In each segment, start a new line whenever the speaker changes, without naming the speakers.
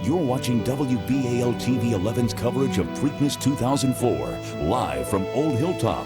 You're watching WBAL TV 11's coverage of Preakness 2004, live from Old Hilltop.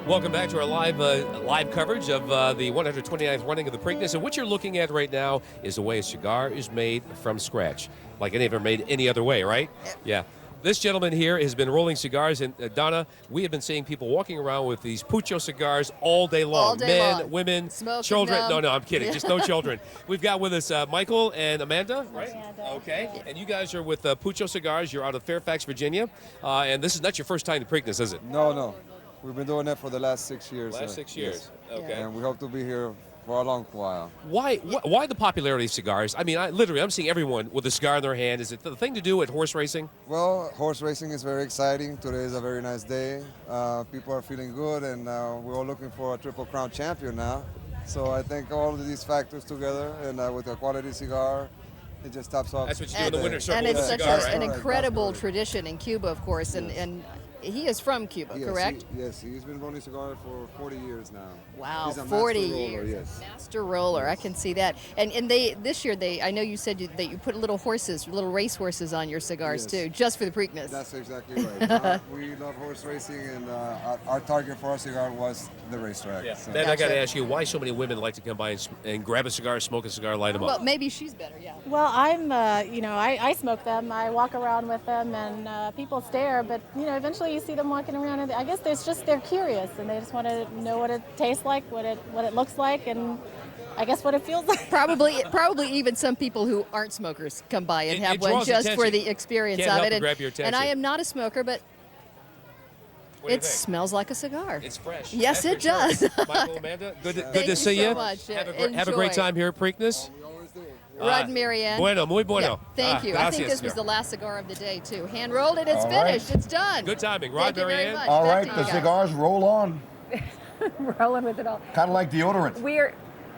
Welcome back to our live coverage of the 129th running of the Preakness. And what you're looking at right now is the way a cigar is made from scratch, like it never made any other way, right? Yeah. This gentleman here has been rolling cigars, and Donna, we have been seeing people walking around with these Pucho cigars all day long.
All day
Men,
long.
women,
Smoking
children.
them.
No, I'm kidding. Just no children. We've got with us Michael and Amanda, right?
Amanda.
Okay. And you guys are with Pucho Cigars. You're out of Fairfax, Virginia. And this is not your first time to Preakness, is it?
No. We've been doing that for the last 6 years.
Last 6 years.
Yes.
Okay.
And we hope to be here for a long while.
Why the popularity of cigars? I mean, I'm seeing everyone with a cigar in their hand. Is it the thing to do at horse racing?
Well, horse racing is very exciting. Today is a very nice day. People are feeling good, and we're all looking for a Triple Crown champion now. So I think all of these factors together, and with a quality cigar, it just tops off.
That's what you do in the winter circle
And
with
it's
a
such
cigar,
an
right?
incredible tradition in Cuba, of course, and he is from Cuba,
Yes,
correct?
Yes, he's been rolling cigars for 40 years now.
Wow,
He's a
40
master roller,
years.
yes.
Master roller, I can see that. And this year, I know you said that you put little race horses on your cigars
Yes.
too, just for the Preakness.
That's exactly right. We love horse racing, and our target for our cigar was the racetrack.
Yeah.
So.
Then I got to
Gotcha.
ask you, why so many women like to come by and grab a cigar, smoke a cigar, light them
Well,
up?
maybe she's better, yeah.
Well, I smoke them. I walk around with them, and people stare. But eventually you see them walking around, and I guess they're curious, and they just want to know what it tastes like, what it looks like, and I guess what it feels like.
Probably even some people who aren't smokers come by and
It
have one
draws
just for
attention.
the experience
Can't
of
help
it.
but grab your
And I
attention.
am not a smoker, but
What do you
it
think?
smells like a cigar.
It's fresh.
Yes,
That's
it
for sure.
does.
Michael, Amanda, good
Thank
to
you
see
so
you.
much.
Have a great
Enjoy.
time here at Preakness.
We always do.
Rod and Marianne.
Bueno, muy bueno.
Yeah, thank you. I think
Gracias,
this was
señor.
the last cigar of the day, too. Hand rolled and it's
All right.
finished. It's done.
Good timing. Rod,
Thank you very
Marianne.
much.
All
Back
right,
to
the
you guys.
cigars roll on.
Rolling with it all.
Kind of like deodorant.
We're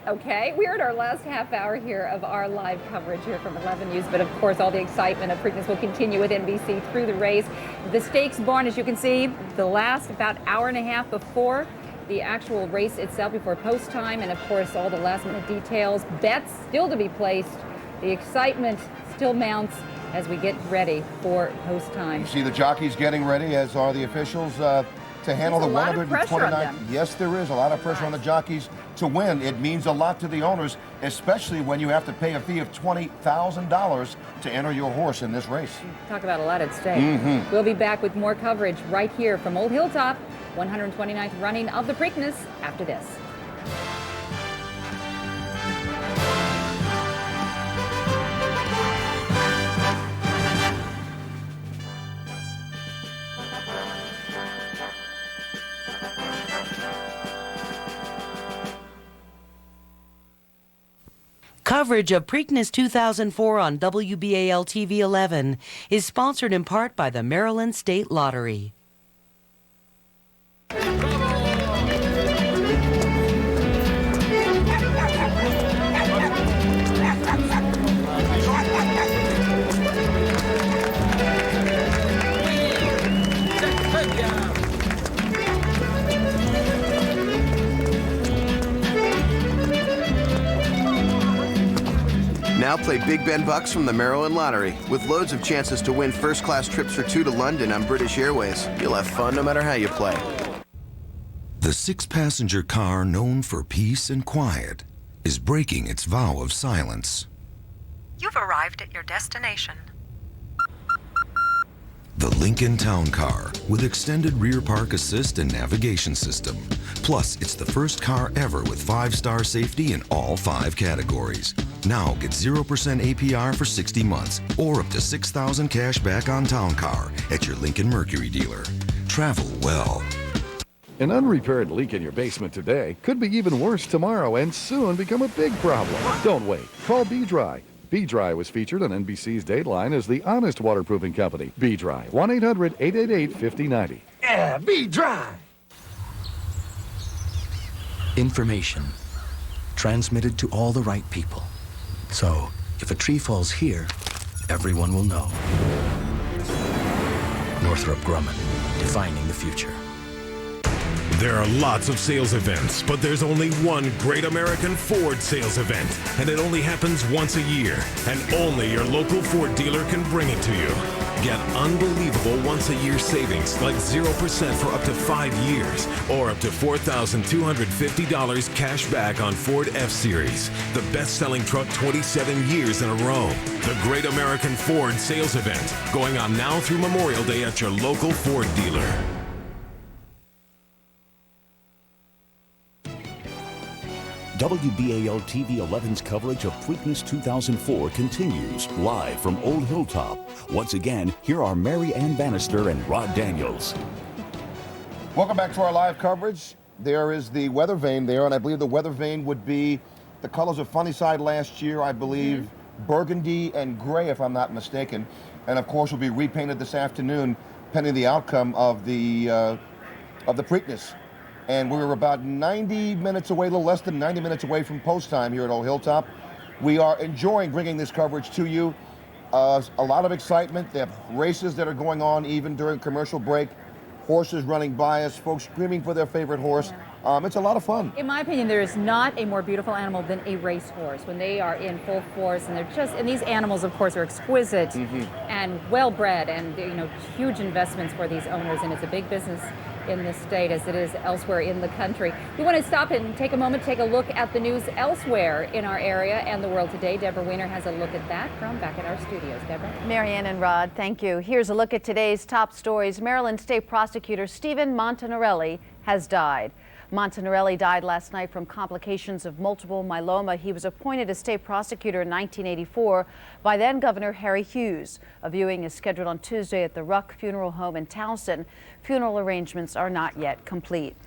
in our last half hour here of our live coverage here from 11 News, but of course all the excitement of Preakness will continue with NBC through the race. The stakes barn, as you can see, the last about hour and a half before the actual race itself, before post time, and of course all the last minute details, bets still to be placed. The excitement still mounts as we get ready for post time.
You see the jockeys getting ready, as are the officials, to handle
There's
the
a lot of pressure on
129.
them.
Yes, there is a lot of pressure on the jockeys to win. It means a lot to the owners, especially when you have to pay a fee of $20,000 to enter your horse in this race.
Talk about a lot at stake. We'll be back with more coverage right here from Old Hilltop, 129th running of the Preakness after this.
Coverage of Preakness 2004 on WBAL TV 11 is sponsored in part by the Maryland State Lottery.
Now play Big Ben Bucks from the Maryland Lottery. With loads of chances to win first-class trips for two to London on British Airways. You'll have fun no matter how you play.
The six-passenger car known for peace and quiet is breaking its vow of silence.
You've arrived at your destination.
The Lincoln Town Car with extended rear park assist and navigation system. Plus, it's the first car ever with 5-star safety in all 5 categories. Now get 0% APR for 60 months or up to $6,000 cash back on Town Car at your Lincoln Mercury dealer. Travel well.
An unrepaired leak in your basement today could be even worse tomorrow and soon become a big problem. Don't wait. Call B-Dry. B-Dry was featured on NBC's Dateline as the honest waterproofing company. B-Dry, 1-800-888-5090.
Yeah, B-Dry. Information transmitted to all the right people. So, if a tree falls here, everyone will know. Northrop Grumman, defining the future.
There are lots of sales events, but there's only one great American Ford sales event, and it only happens once a year, and only your local Ford dealer can bring it to you. Get unbelievable once-a-year savings like 0% for up to 5 years, or up to $4,250 cash back on Ford F-Series, the best-selling truck 27 years in a row. The Great American Ford sales event, going on now through Memorial Day at your local Ford dealer.
WBAL-TV 11's coverage of Preakness 2004 continues live from Old Hilltop. Once again, here are Mary Ann Bannister and Rod Daniels.
Welcome back to our live coverage. There is the weather vane there, and I believe the weather vane would be the colors of Sunnyside last year, I believe, burgundy and gray, if I'm not mistaken. And of course, will be repainted this afternoon, pending the outcome of the Preakness. And we were about 90 minutes away, a little less than 90 minutes away from post time here at Old Hilltop. We are enjoying bringing this coverage to you. A lot of excitement. They have races that are going on even during commercial break. Horses running by us, folks screaming for their favorite horse. It's a lot of fun.
In my opinion, there is not a more beautiful animal than a racehorse when they are in full force, and and these animals, of course, are exquisite and well-bred, and huge investments for these owners, and it's a big business in this state as it is elsewhere in the country. We want to stop and take a moment, take a look at the news elsewhere in our area and the world today. Deborah Weiner has a look at that from back at our studios. Deborah?
Marianne and Rod, thank you. Here's a look at today's top stories. Maryland State Prosecutor Stephen Montanarelli has died. Montanarelli died last night from complications of multiple myeloma. He was appointed as state prosecutor in 1984 by then Governor Harry Hughes. A viewing is scheduled on Tuesday at the Ruck Funeral Home in Townsend. Funeral arrangements are not yet complete.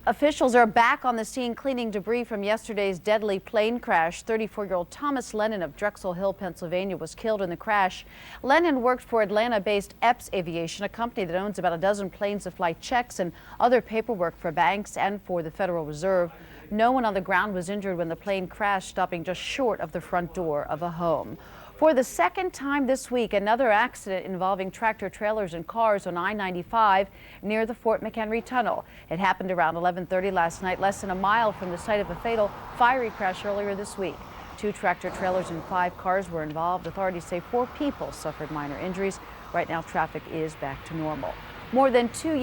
Officials are back on the scene cleaning debris from yesterday's deadly plane crash. 34-year-old Thomas Lennon of Drexel Hill, Pennsylvania, was killed in the crash. Lennon worked for Atlanta-based Epps Aviation, a company that owns about a dozen planes to fly checks and other paperwork for banks and for the Federal Reserve. No one on the ground was injured when the plane crashed, stopping just short of the front door of a home. For the second time this week, another accident involving tractor-trailers and cars on I-95 near the Fort McHenry Tunnel. It happened around 11:30 last night, less than a mile from the site of a fatal fiery crash earlier this week. 2 tractor-trailers and 5 cars were involved. Authorities say 4 people suffered minor injuries. Right now, traffic is back to normal. More than 2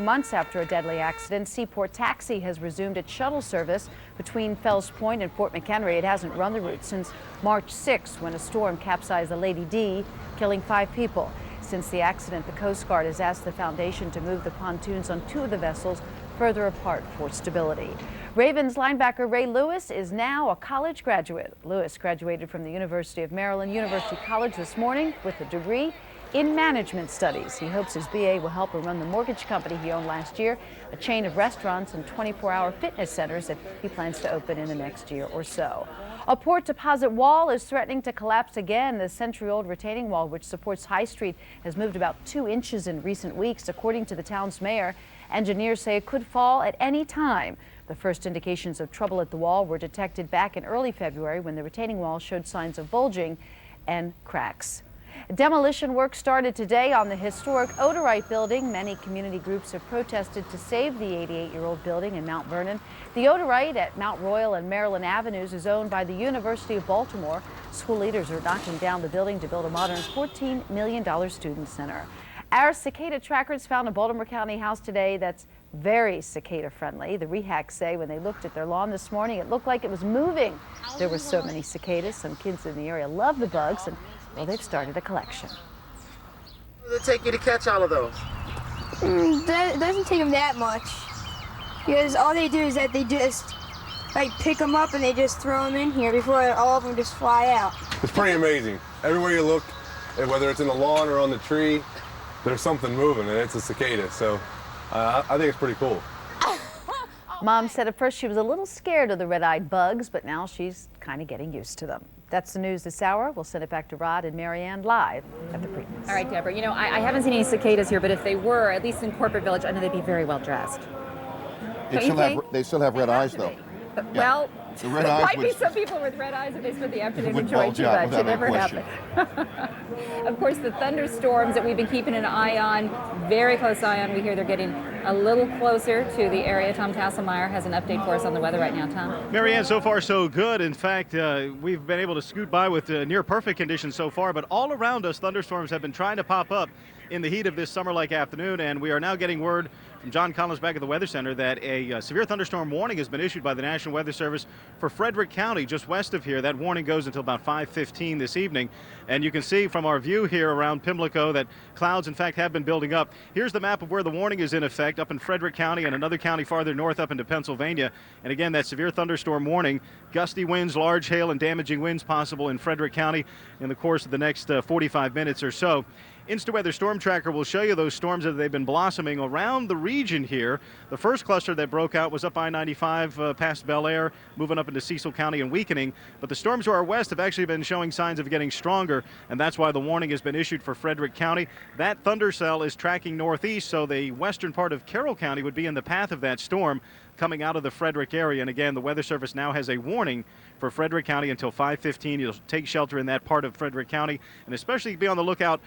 months after a deadly accident, Seaport Taxi has resumed its shuttle service between Fells Point and Fort McHenry. It hasn't run the route since March 6th when a storm capsized the Lady D, killing 5 people. Since the accident, the Coast Guard has asked the foundation to move the pontoons on 2 of the vessels further apart for stability. Ravens linebacker Ray Lewis is now a college graduate. Lewis graduated from the University of Maryland University College this morning with a degree in management studies. He hopes his BA will help him run the mortgage company he owned last year, a chain of restaurants and 24-hour fitness centers that he plans to open in the next year or so. A port deposit wall is threatening to collapse again. The century-old retaining wall, which supports High Street, has moved about 2 inches in recent weeks, according to the town's mayor. Engineers say it could fall at any time. The first indications of trouble at the wall were detected back in early February when the retaining wall showed signs of bulging and cracks. Demolition work started today on the historic Odorite building. Many community groups have protested to save the 88-year-old building in Mount Vernon. The Odorite at Mount Royal and Maryland Avenues is owned by the University of Baltimore. School leaders are knocking down the building to build a modern $14 million student center. Our cicada trackers found a Baltimore County house today that's very cicada friendly. The rehacks say when they looked at their lawn this morning, it looked like it was moving. There were so many cicadas. Some kids in the area love the bugs, and well, they've started a collection.
What does it take you to catch all of those?
It doesn't take them that much, because all they do is that they just pick them up and they just throw them in here before all of them just fly out.
It's pretty amazing. Everywhere you look, whether it's in the lawn or on the tree, there's something moving, and it's a cicada. So I think it's pretty cool.
Mom said at first she was a little scared of the red-eyed bugs, but now she's kind of getting used to them. That's the news this hour. We'll send it back to Rod and Marianne live at the Preakness.
All right, Deborah. I haven't seen any cicadas here, but if they were, at least in Corporate Village, I know they'd be very well dressed.
They still have red eyes, though.
Well,
The red eyes
Might be
would-
some people with red eyes if they spend the afternoon
would
enjoying
bulge
too
out
much. It
without any
never
question.
happens. Of course, the thunderstorms that we've been keeping an eye on, very close eye on. We hear they're getting a little closer to the area. Tom Tasselmeyer has an update for us on the weather right now. Tom.
Marianne, so far so good. In fact, we've been able to scoot by with near perfect conditions so far, but all around us, thunderstorms have been trying to pop up in the heat of this summer-like afternoon, and we are now getting word from John Collins back at the Weather Center that a severe thunderstorm warning has been issued by the National Weather Service for Frederick County, just west of here. That warning goes until about 5:15 this evening, and you can see from our view here around Pimlico that clouds, in fact, have been building up. Here's the map of where the warning is in effect, up in Frederick County and another county farther north up into Pennsylvania. And again, that severe thunderstorm warning, gusty winds, large hail, and damaging winds possible in Frederick County in the course of the next 45 minutes or so. InstaWeather Storm Tracker will show you those storms that they've been blossoming around the region here. The first cluster that broke out was up I-95 past Bel Air, moving up into Cecil County and weakening. But the storms to our west have actually been showing signs of getting stronger, and that's why the warning has been issued for Frederick County. That thunder cell is tracking northeast, so the western part of Carroll County would be in the path of that storm coming out of the Frederick area. And again, the Weather Service now has a warning for Frederick County until 5:15. You'll take shelter in that part of Frederick County, and especially be on the lookout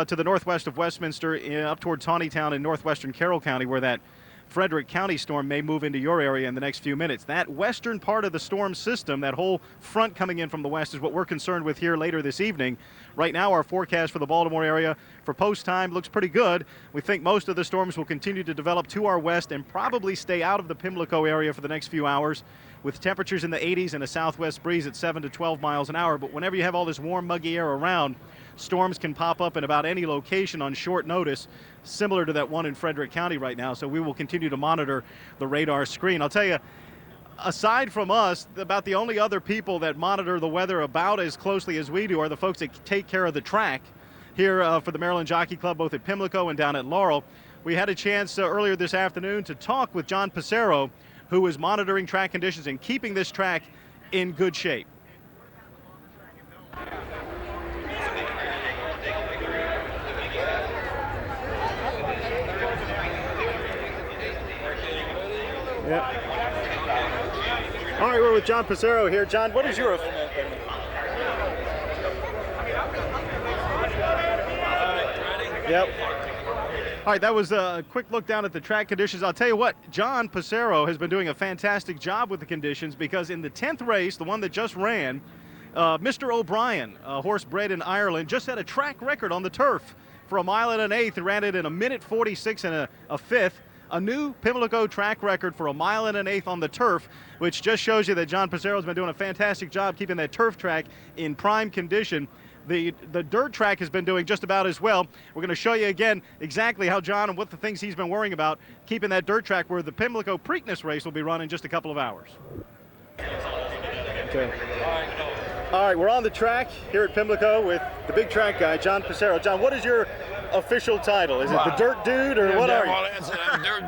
to the northwest of Westminster, up towards Taneytown in northwestern Carroll County, where that Frederick County storm may move into your area in the next few minutes. That western part of the storm system, that whole front coming in from the west, is what we're concerned with here later this evening. Right now, our forecast for the Baltimore area for post time looks pretty good. We think most of the storms will continue to develop to our west and probably stay out of the Pimlico area for the next few hours, with temperatures in the 80s and a southwest breeze at 7 to 12 miles an hour. But whenever you have all this warm, muggy air around, storms can pop up in about any location on short notice, similar to that one in Frederick County right now. So we will continue to monitor the radar screen. I'll tell you, aside from us, about the only other people that monitor the weather about as closely as we do are the folks that take care of the track here for the Maryland Jockey Club, both at Pimlico and down at Laurel. We had a chance earlier this afternoon to talk with John Passero, who is monitoring track conditions and keeping this track in good shape. Yep. All right, we're with John Passero here. John, what is your... Yep. All right, that was a quick look down at the track conditions. I'll tell you what, John Passero has been doing a fantastic job with the conditions, because in the 10th race, the one that just ran, Mr. O'Brien, a horse bred in Ireland, just had a track record on the turf for 1 1/8 miles. He ran it in 1:46 and a fifth. A new Pimlico track record for 1 1/8 miles on the turf, which just shows you that John Passero's been doing a fantastic job keeping that turf track in prime condition. The dirt track has been doing just about as well. We're going to show you again exactly how John and what the things he's been worrying about keeping that dirt track, where the Pimlico Preakness race will be run in just a couple of hours. Okay. All right, we're on the track here at Pimlico with the big track guy, John Passero. John, what is your official title? Is it the dirt dude, or what are you?
Well, it's a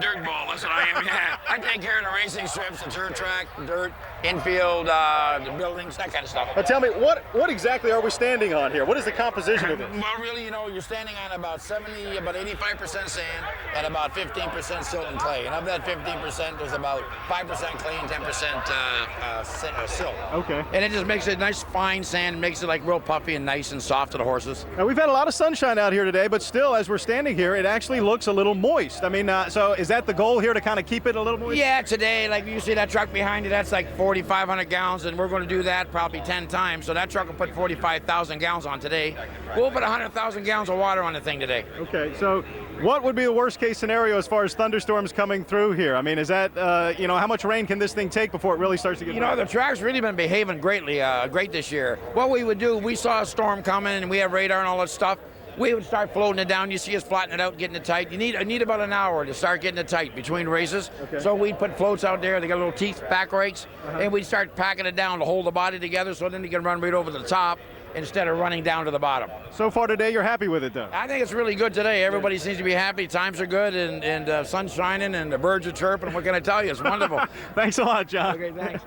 dirt ball. That's what I am. Yeah. I take care of the racing strips, the turf track, dirt, infield, the buildings, that kind of stuff.
Now tell me, what exactly are we standing on here? What is the composition of this?
Well, really, you're standing on about 85% sand and about 15% silt and clay. And of that 15%, there's about 5% clay and 10% silt.
Okay.
And it just makes it nice, fine sand, and makes it like real puffy and nice and soft to the horses.
Now, we've had a lot of sunshine out here today, but still, as we're standing here, it actually looks a little moist. I mean, so is that the goal here, to kind of keep it a little moist?
Yeah, today, like you see that truck behind you, that's like 4,500 gallons, and we're going to do that probably 10 times. So that truck will put 45,000 gallons on today. We'll put 100,000 gallons of water on the thing today.
Okay, so what would be the worst case scenario as far as thunderstorms coming through here? I mean, is that, how much rain can this thing take before it really starts to get
the track's really been behaving great this year. What we would do, we saw a storm coming, and we have radar and all that stuff. We would start floating it down. You see us flattening it out, getting it tight. You need about an hour to start getting it tight between races.
Okay.
So we'd put floats out there. They got little teeth, back rakes, and we'd start packing it down to hold the body together, so then you can run right over the top instead of running down to the bottom.
So far today, you're happy with it, though?
I think it's really good today. Everybody seems to be happy. Times are good, and sun's shining, and the birds are chirping. What can I tell you? It's wonderful.
Thanks a lot, John.
Okay, thanks.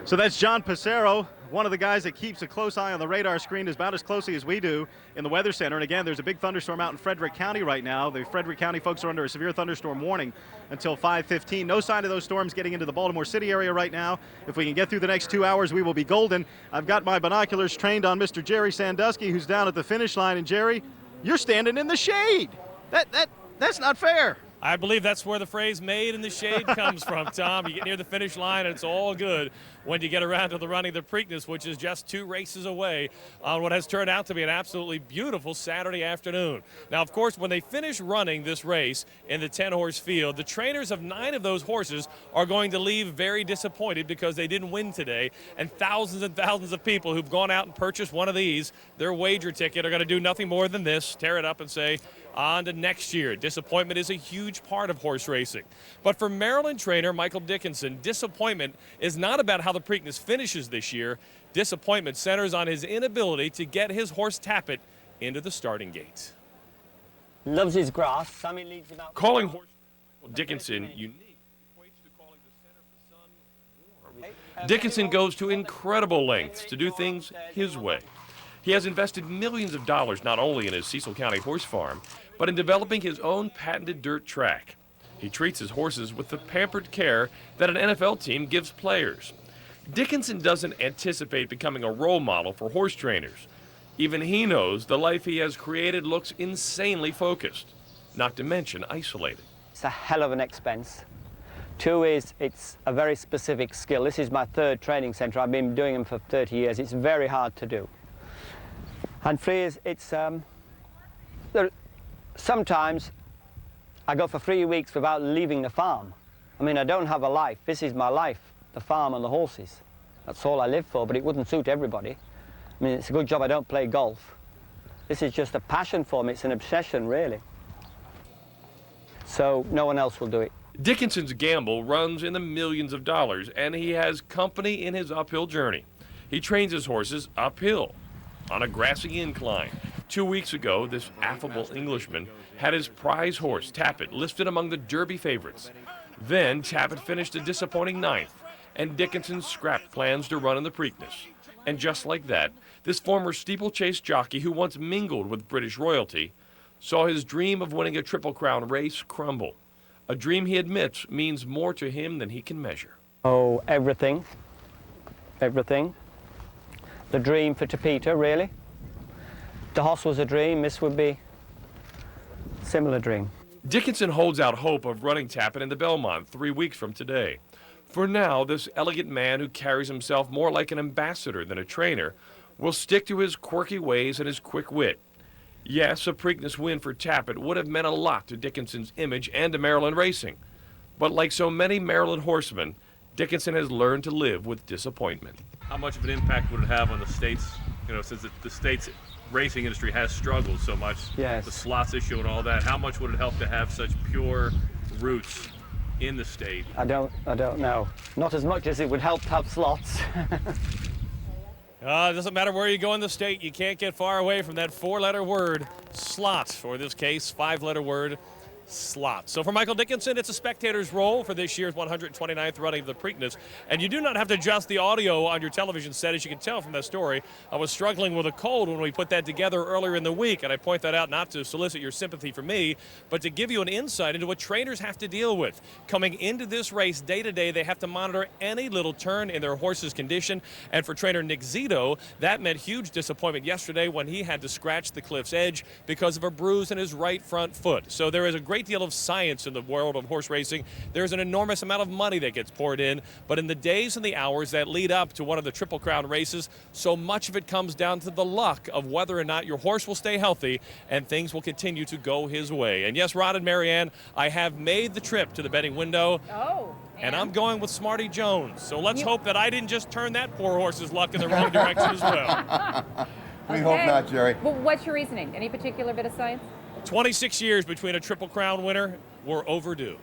So that's John Passero, one of the guys that keeps a close eye on the radar screen is about as closely as we do in the Weather Center. And again, there's a big thunderstorm out in Frederick County right now. The Frederick County folks are under a severe thunderstorm warning until 5:15. No sign of those storms getting into the Baltimore City area right now. If we can get through the next 2 hours, we will be golden. I've got my binoculars trained on Mr. Jerry Sandusky, who's down at the finish line. And Jerry, you're standing in the shade. That's not fair.
I believe that's where the phrase "made in the shade" comes from, Tom. You get near the finish line and it's all good when you get around to the running of the Preakness, which is just 2 races away on what has turned out to be an absolutely beautiful Saturday afternoon. Now, of course, when they finish running this race in the 10-horse field, the trainers of 9 of those horses are going to leave very disappointed because they didn't win today, and thousands of people who've gone out and purchased one of these, their wager ticket, are going to do nothing more than this, tear it up and say, on to next year. Disappointment is a huge part of horse racing. But for Maryland trainer Michael Dickinson, disappointment is not about how the Preakness finishes this year. Disappointment centers on his inability to get his horse Tappet into the starting gate.
Loves his grass. Sammy leads about.
Calling horse Dickinson unique equates to calling the center of the sun warm. Dickinson goes to incredible lengths to do things his way. He has invested millions of dollars not only in his Cecil County horse farm, but in developing his own patented dirt track. He treats his horses with the pampered care that an NFL team gives players. Dickinson doesn't anticipate becoming a role model for horse trainers. Even he knows the life he has created looks insanely focused, not to mention isolated.
It's a hell of an expense. 2 is it's a very specific skill. This is my 3rd training center. I've been doing them for 30 years. It's very hard to do. And 3 is it's sometimes I go for 3 weeks without leaving the farm. I mean, I don't have a life. This is my life, the farm and the horses. That's all I live for, but it wouldn't suit everybody. I mean, it's a good job I don't play golf. This is just a passion for me. It's an obsession, really. So no one else will do it.
Dickinson's gamble runs in the millions of dollars, and he has company in his uphill journey. He trains his horses uphill on a grassy incline. 2 weeks ago, this affable Englishman had his prize horse, Tappet, listed among the Derby favorites. Then Tappet finished a disappointing 9th, and Dickinson scrapped plans to run in the Preakness. And just like that, this former steeplechase jockey who once mingled with British royalty saw his dream of winning a Triple Crown race crumble. A dream he admits means more to him than he can measure.
Oh, everything. Everything. The dream for Topeta, really. The horse was a dream. This would be a similar dream.
Dickinson holds out hope of running Tappet in the Belmont 3 weeks from today. For now, this elegant man who carries himself more like an ambassador than a trainer will stick to his quirky ways and his quick wit. Yes, a Preakness win for Tappet would have meant a lot to Dickinson's image and to Maryland racing. But like so many Maryland horsemen, Dickinson has learned to live with disappointment.
How much of an impact would it have on the state's, since the state's racing industry has struggled so much,
yes,
the slots issue and all that, how much would it help to have such pure roots in the state?
I don't know. Not as much as it would help to have slots.
It doesn't matter where you go in the state, you can't get far away from that 4-letter word, slot, or in this case, 5-letter word, slot. So for Michael Dickinson, it's a spectator's role for this year's 129th running of the Preakness. And you do not have to adjust the audio on your television set. As you can tell from that story, I was struggling with a cold when we put that together earlier in the week. And I point that out not to solicit your sympathy for me, but to give you an insight into what trainers have to deal with. Coming into this race day to day, they have to monitor any little turn in their horse's condition. And for trainer Nick Zito, that meant huge disappointment yesterday when he had to scratch the cliff's edge because of a bruise in his right front foot. So there is a great deal of science in the world of horse racing. There's an enormous amount of money that gets poured in, but in the days and the hours that lead up to one of the Triple Crown races, so much of it comes down to the luck of whether or not your horse will stay healthy and things will continue to go his way. And yes, Rod and Marianne, I have made the trip to the betting window.
Oh.
And I'm going with Smarty Jones. So let's hope that I didn't just turn that poor horse's luck in the wrong direction as well.
We hope not, Jerry.
Well, what's your reasoning? Any particular bit of science?
26 years between a Triple Crown winner, we're overdue.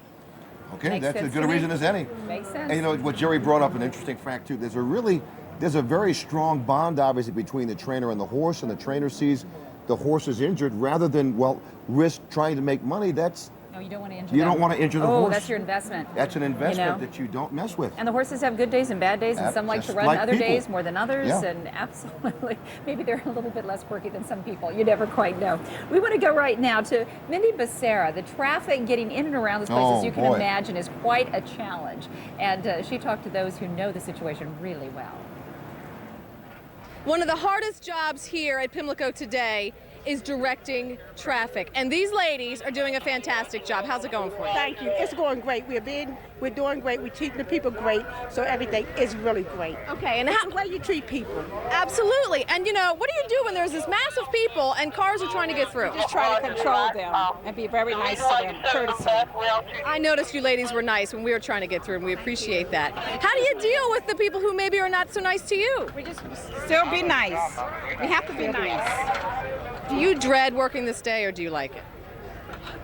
Okay,
Makes
that's as
sense
good a
to me.
reason as any.
Makes sense.
And you know what Jerry brought up, an interesting fact too. There's a very strong bond obviously between the trainer and the trainer sees the horse is injured rather than risk trying to make money. That's
No, you don't want to injure
You
them.
don't want to injure the
horse.
horse.
That's your investment.
That's an investment
know?
that you don't mess with.
And the horses have good days and bad days, and some like to
Just
run
like
other
people.
days more than others,
Yeah.
and absolutely, maybe they're a little bit less quirky than some people. You never quite know. We want to go right now to Mindy Becerra. The traffic getting in and around this place, as you can imagine, is quite a challenge. And she talked to those who know the situation really well.
One of the hardest jobs here at Pimlico today is directing traffic. And these ladies are doing a fantastic job. How's it going for you?
Thank you. It's going great. We're doing great. We're treating the people great. So everything is really great.
Okay, and
it's
how
the way you treat people.
Absolutely. And you know, what do you do when there's this mass of people and cars are trying to get through?
Just try to control them and be very nice to them, courtesy.
I noticed you ladies were nice when we were trying to get through, and we appreciate that. How do you deal with the people who maybe are not so nice to you?
We just still be nice. We have to be nice.
Do you dread working this day, or do you like it?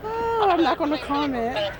Oh, I'm not going to comment.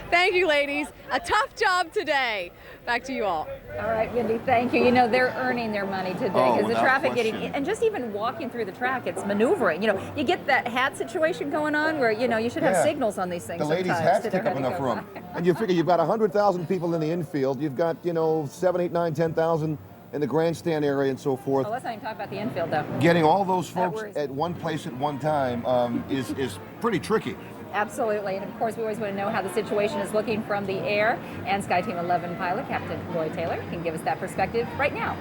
Thank you, ladies. A tough job today. Back to you all.
All right, Mindy, thank you. You know, they're earning their money today because the traffic getting, and just even walking through the track, it's maneuvering. You know, you get that hat situation going on where, you know, you should have signals on these things.
The ladies' hats take up enough room. And you figure you've got 100,000 people in the infield. You've got, you know, 7, 8, 9, 10,000 in the grandstand area and so forth.
Oh, let's not even talk about the infield, though.
Getting all those folks at one place at one time is pretty tricky.
Absolutely, and of course we always want to know how the situation is looking from the air, and Sky Team 11 pilot Captain Roy Taylor can give us that perspective right now.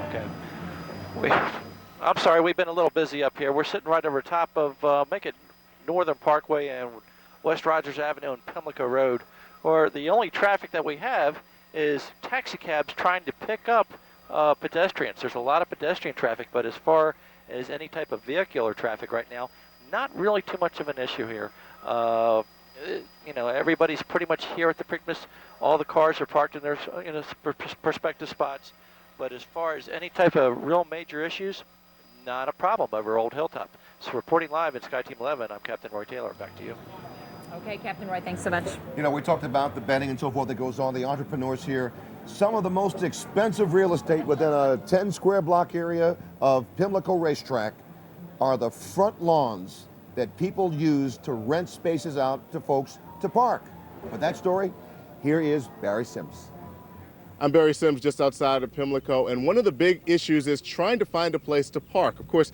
Okay. I'm sorry, we've been a little busy up here. We're sitting right over top of Northern Parkway and West Rogers Avenue and Pimlico Road, where the only traffic that we have is taxi cabs trying to pick up pedestrians. There's a lot of pedestrian traffic, but as far as any type of vehicular traffic right now, not really too much of an issue here. You know, everybody's pretty much here at the Preakness. All the cars are parked in their respective spots. But as far as any type of real major issues, not a problem over Old Hilltop. So reporting live in Sky Team 11, I'm Captain Roy Taylor. Back to you.
Okay, Captain Roy, thanks so much.
You know, we talked about the betting and so forth that goes on, the entrepreneurs here. Some of the most expensive real estate within a 10 square block area of Pimlico Racetrack are the front lawns that people use to rent spaces out to folks to park. For that story, here is Barry Sims.
I'm Barry Sims, just outside of Pimlico, and one of the big issues is trying to find a place to park. Of course,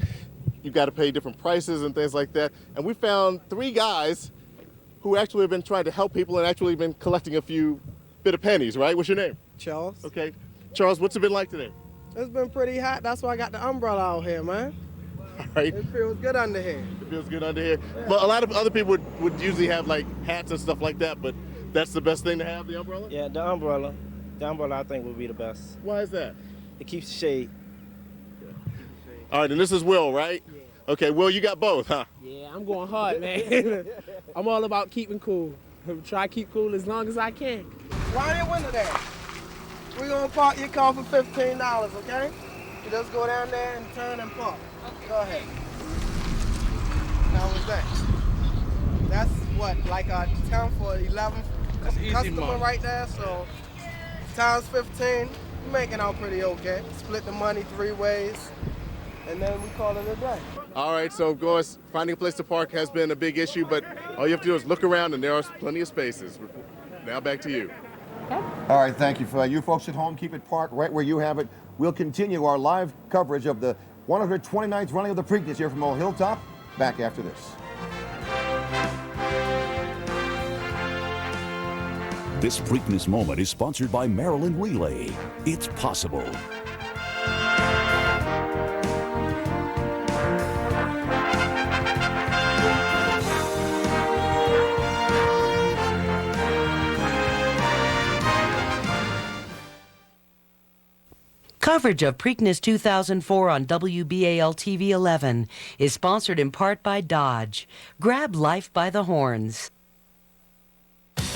you've got to pay different prices and things like that, and we found 3 guys who actually have been trying to help people and actually been collecting a few bit of pennies, right? What's your name?
Charles.
Okay. Charles, what's it been like today?
It's been pretty hot. That's why I got the umbrella out here, man.
All right.
It feels good under here.
It feels good under here. Yeah. Well, a lot of other people would usually have like hats and stuff like that, but that's the best thing to have, the umbrella?
Yeah, the umbrella. The umbrella I think would be the best.
Why is that?
It keeps the shade.
Yeah. All right, and this is Will, right? Yeah. Okay, Will, you got both, huh?
Yeah, I'm going hard, man. I'm all about keeping cool. Try to keep cool as long as I can. Why your window there? We're going to park your car for $15, okay? You just go down there and turn and park. Okay. Go ahead. Now what's that? That's what, like a 10 for 11 customer right there, so times 15, you're making out pretty okay. Split the money 3 ways, and then we call it a day.
All right, so of course, finding a place to park has been a big issue, but all you have to do is look around and there are plenty of spaces. Now back to you.
All right, thank you. For you folks at home, keep it parked right where you have it. We'll continue our live coverage of the 129th running of the Preakness here from Old Hilltop. Back after this.
This Preakness moment is sponsored by Maryland Relay. It's possible.
Coverage of Preakness 2004 on WBAL TV 11 is sponsored in part by Dodge. Grab life by the horns.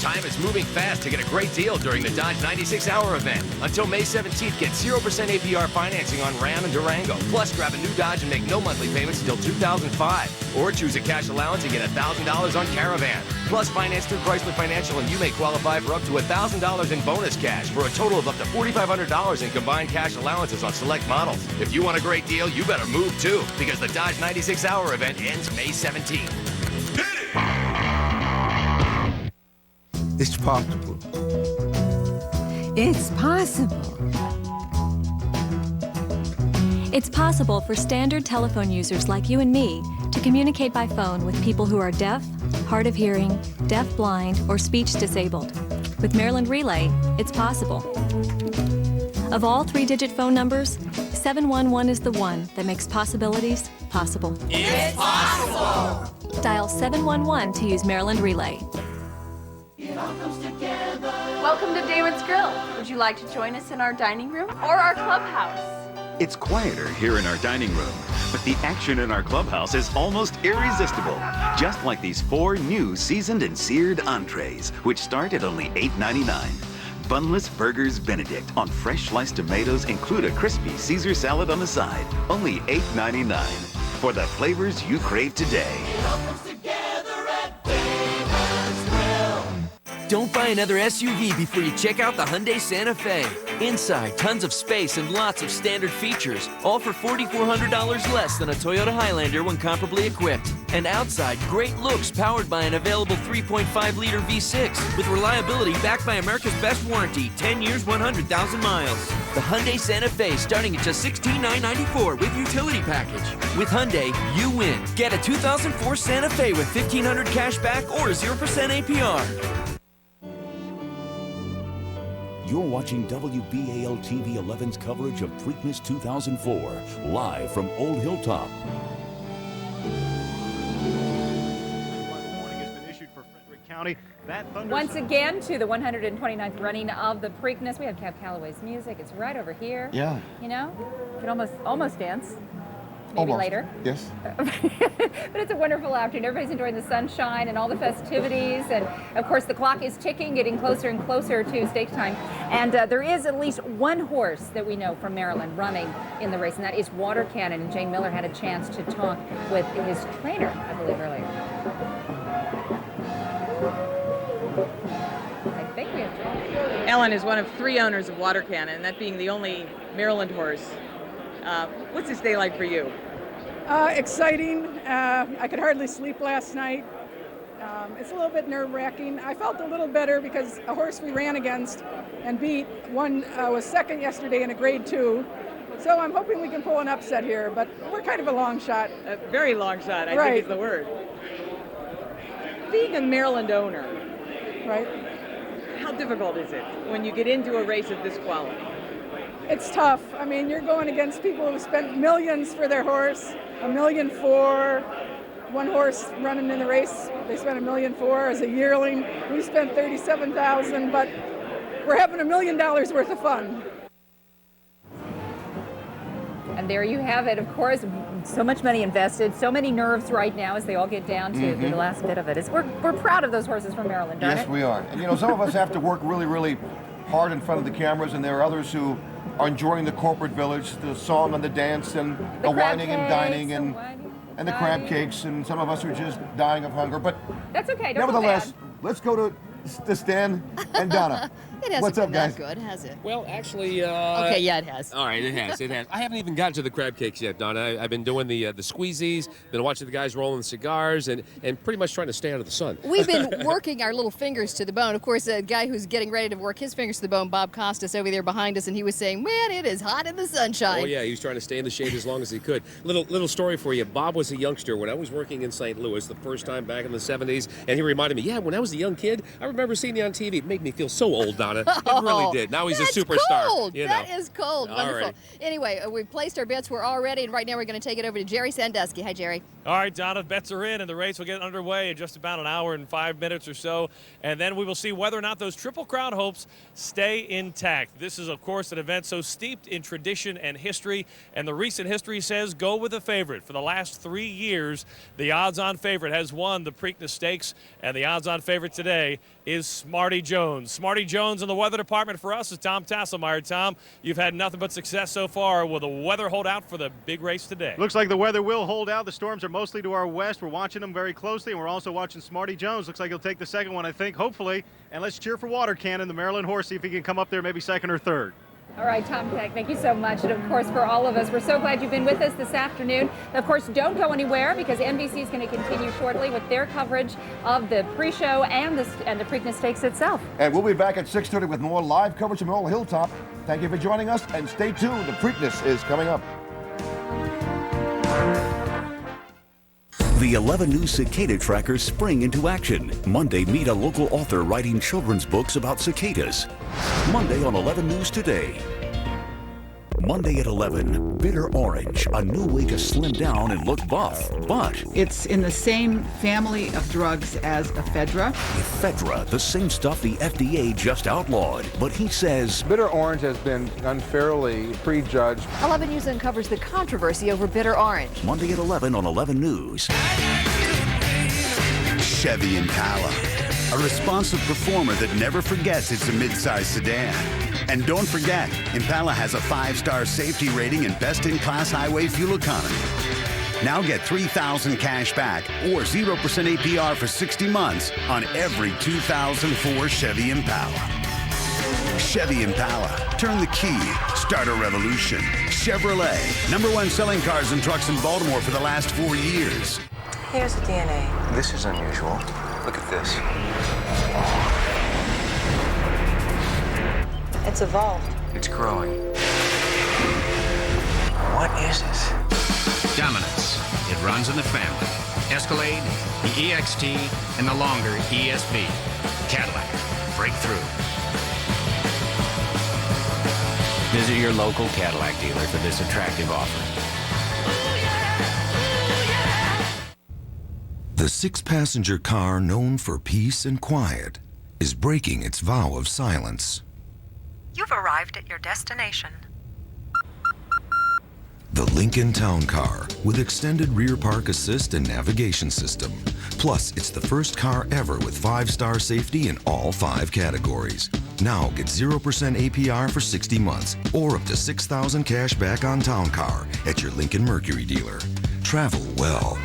Time is moving fast to get a great deal during the Dodge 96-hour event. Until May 17th, get 0% APR financing on Ram and Durango. Plus, grab a new Dodge and make no monthly payments until 2005. Or choose a cash allowance and get $1,000 on Caravan. Plus, finance through Chrysler Financial and you may qualify for up to $1,000 in bonus cash for a total of up to $4,500 in combined cash allowances on select models. If you want a great deal, you better move too, because the Dodge 96-hour event ends May 17th.
It's possible.
It's possible. It's possible for standard telephone users like you and me to communicate by phone with people who are deaf, hard of hearing, deaf-blind, or speech disabled. With Maryland Relay, it's possible. Of all 3-digit phone numbers, 711 is the one that makes possibilities possible.
It's possible!
Dial 711 to use Maryland Relay.
Welcome to David's Grill. Would you like to join us in our dining room or our clubhouse?
It's quieter here in our dining room, but the action in our clubhouse is almost irresistible. Just like these 4 new seasoned and seared entrees, which start at only $8.99. Bunless Burgers Benedict on fresh sliced tomatoes include a crispy Caesar salad on the side. Only $8.99. For the flavors you crave today.
Don't buy another SUV before you check out the Hyundai Santa Fe. Inside, tons of space and lots of standard features, all for $4,400 less than a Toyota Highlander when comparably equipped. And outside, great looks powered by an available 3.5-liter V6 with reliability backed by America's best warranty, 10 years, 100,000 miles. The Hyundai Santa Fe starting at just $16,994 with utility package. With Hyundai, you win. Get a 2004 Santa Fe with $1,500 cash back or 0% APR.
You're watching WBAL TV 11's coverage of Preakness 2004, live from Old Hilltop.
County.
Once again to the 129th running of the Preakness. We have Cab Calloway's music. It's right over here.
Yeah.
You know, you can almost dance. Maybe
Almost.
later.
Yes.
But it's a wonderful afternoon. Everybody's enjoying the sunshine and all the festivities. And of course, the clock is ticking, getting closer and closer to stake time. And there is at least one horse that we know from Maryland running in the race, and that is Water Cannon. And Jane Miller had a chance to talk with his trainer, I believe, earlier. I think we have Jane.
Ellen is one of 3 owners of Water Cannon, that being the only Maryland horse. What's this day like for you?
Exciting. I could hardly sleep last night. It's a little bit nerve-wracking. I felt a little better because a horse we ran against and beat, one was second yesterday in a grade 2. So I'm hoping we can pull an upset here, but we're kind of a long shot.
A very long shot, I
right.
think is the word. Being a Maryland owner,
right?
How difficult is it when you get into a race of this quality?
It's tough. I mean, you're going against people who spent millions for their horse, $1.4 million. One horse running in the race, they spent $1.4 million as a yearling. We spent $37,000, but we're having $1 million worth of fun.
And there you have it. Of course, so much money invested, so many nerves right now as they all get down to the last bit of it. We're proud of those horses from Maryland, aren't
Yes, we are. And you know, some of us have to work really, really hard in front of the cameras, and there are others who are enjoying the corporate village, the song and the dance and the wining and dining and the crab cakes, and some of us are just dying of hunger. But
that's okay. Don't
nevertheless, let's go to Stan and Donna.
It hasn't
What's up,
been
guys?
that good, has it?
Well, actually,
okay, yeah, it has.
All right, it has. It has. I haven't even gotten to the crab cakes yet, Donna. I've been doing the squeezies, been watching the guys rolling the cigars, and pretty much trying to stay out of the sun.
We've been working our little fingers to the bone. Of course, the guy who's getting ready to work his fingers to the bone, Bob Costas, over there behind us, and he was saying, "Man, it is hot in the sunshine."
Oh yeah, he was trying to stay in the shade as long as he could. Little story for you. Bob was a youngster when I was working in St. Louis the first time back in the 70s, and he reminded me, yeah, when I was a young kid, I remember seeing you on TV. It made me feel so old, Donna. Donna. It really did. Now he's a superstar.
Cold.
You know.
That is cold.
All
Wonderful.
right.
Anyway, we've placed our bets. We're all ready, and right now we're going to take it over to Jerry Sandusky. Hi, Jerry.
All right, Donna, bets are in, and the race will get underway in just about an hour and 5 minutes or so. And then we will see whether or not those Triple Crown hopes stay intact. This is, of course, an event so steeped in tradition and history, and the recent history says go with the favorite. For the last 3 years, the odds-on favorite has won the Preakness Stakes, and the odds-on favorite today is Smarty Jones. Smarty Jones in the weather department for us is Tom Tasselmeyer. Tom, you've had nothing but success so far. Will the weather hold out for the big race today?
Looks like the weather will hold out. The storms are mostly to our west. We're watching them very closely, and we're also watching Smarty Jones. Looks like he'll take the second one, I think, hopefully. And let's cheer for Water Cannon, the Maryland horse, see if he can come up there maybe second or third.
All right, Tom, thank you so much. And of course, for all of us, we're so glad you've been with us this afternoon. Of course, don't go anywhere because NBC is going to continue shortly with their coverage of the pre-show and the Preakness Stakes itself.
And we'll be back at 6:30 with more live coverage from Old Hilltop. Thank you for joining us, and stay tuned. The Preakness is coming up.
The 11 News Cicada Trackers spring into action. Monday, meet a local author writing children's books about cicadas. Monday on 11 News Today. Monday at 11, Bitter Orange, a new way to slim down and look buff, but
it's in the same family of drugs as ephedra.
Ephedra, the same stuff the FDA just outlawed, but he says
Bitter Orange has been unfairly prejudged.
11 News uncovers the controversy over Bitter Orange.
Monday at 11 on 11 News.
Chevy Impala, a responsive performer that never forgets it's a midsize sedan. And don't forget, Impala has a 5-star safety rating and best-in-class highway fuel economy. Now get $3,000 cash back or 0% APR for 60 months on every 2004 Chevy Impala. Chevy Impala. Turn the key. Start a revolution. Chevrolet. #1 selling cars and trucks in Baltimore for the last 4 years.
Here's the DNA.
This is unusual. Look at this.
It's evolved.
It's growing. What is this?
Dominance. It runs in the family. Escalade, the EXT, and the longer ESV. Cadillac. Breakthrough. Visit your local Cadillac dealer for this attractive offer.
The 6-passenger car known for peace and quiet is breaking its vow of silence.
You've arrived at your destination.
The Lincoln Town Car with extended rear park assist and navigation system. Plus, it's the first car ever with 5-star safety in all 5 categories. Now get 0% APR for 60 months or up to $6,000 cash back on Town Car at your Lincoln Mercury dealer. Travel well.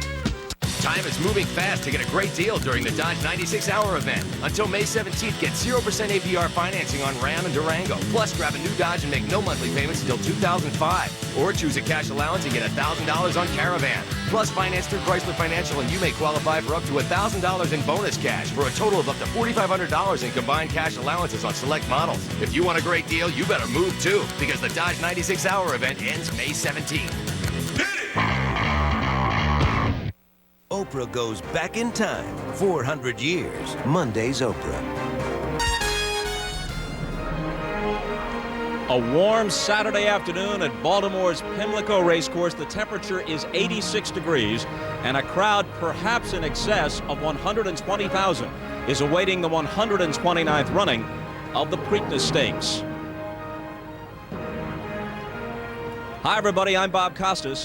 Time is moving fast to get a great deal during the Dodge 96-hour event. Until May 17th, get 0% APR financing on Ram and Durango. Plus, grab a new Dodge and make no monthly payments until 2005. Or choose a cash allowance and get $1,000 on Caravan. Plus, finance through Chrysler Financial and you may qualify for up to $1,000 in bonus cash for a total of up to $4,500 in combined cash allowances on select models. If you want a great deal, you better move too, because the Dodge 96-hour event ends May 17th.
Oprah goes back in time 400 years. Monday's Oprah.
A warm Saturday afternoon at Baltimore's Pimlico Racecourse. The temperature is 86 degrees, and a crowd perhaps in excess of 120,000 is awaiting the 129th running of the Preakness Stakes. Hi, everybody. I'm Bob Costas.